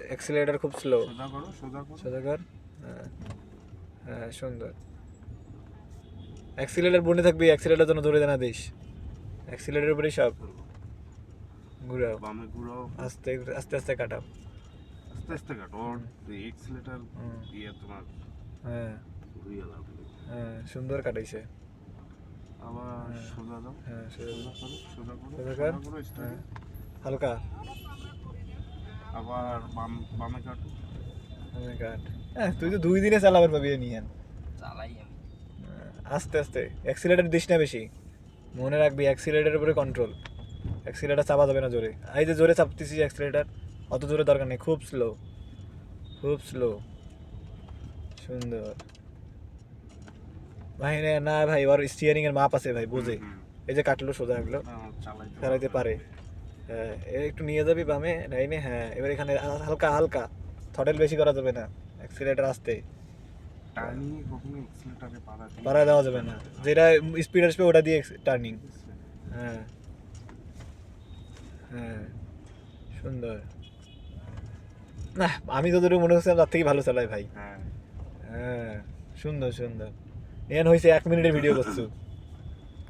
Accelerator খুব slow. সোজা করো, সোজা করো। সোজা কর। হ্যাঁ হ্যাঁ, সুন্দর। অ্যাক্সিলারেটর বন্ধ থাকবি, অ্যাক্সিলারেটর যেন ধরে না দিস। অ্যাক্সিলারেটর উপরেই সব। ঘুরাও, বামে ঘুরাও, আস্তে আস্তে আস্তে কাটাও। আস্তে আস্তে কাটো। ওর এক্সিলেটার ইয়ে তোমার হ্যাঁ ঘুরিয়ে দাও। হ্যাঁ, সুন্দর কাটাইছে। আবার সোজা দাও, হ্যাঁ সোজা করো, সোজা করো, সোজা সোজা কর। করো, হ্যাঁ স্টার্ট। হালকা। আবার বামে কাটো। হ্যাঁ কাট। হ্যাঁ তুই তো 2 দিনে চালাবার পাবি এ নিয়ে। চালাই আমি। আস্তে আস্তে, অ্যাক্সিলারেটর দিস না বেশি। মনে রাখবি অ্যাক্সিলারেটরের উপরে কন্ট্রোল। অ্যাক্সিলারেটর চাপা যাবে না জোরে। এই যে জোরে চাপতেছিস অ্যাক্সিলারেটর, অত জোরে দরকার নেই, খুব স্লো, খুব স্লো। সুন্দর ভাই। না ভাই, ওর স্টিয়ারিং এর মাপ আছে ভাই, বোঝে। এই যে কাটলো, সোজা হলো, চালাইতে পারে। হ্যাঁ একটু নিয়ে যাবি বামে ডাইনে। হ্যাঁ এবার এখানে হালকা হালকা, থ্রটেল বেশি করা যাবে না, অ্যাক্সিলারেটর আস্তে। টার্নিং এ কখনো এক্সিলেটারে পাড়া দেওয়া যাবে না, যেটা স্পিড আসবে ওটা দিয়ে টার্নিং। হ্যাঁ হ্যাঁ, সুন্দর। না আমি যতটুকু মনে হচ্ছে তার থেকে ভালো চালাই ভাই। হ্যাঁ। হ্যাঁ সুন্দর সুন্দর। এন হয়েছে 1 মিনিটের ভিডিও করছো।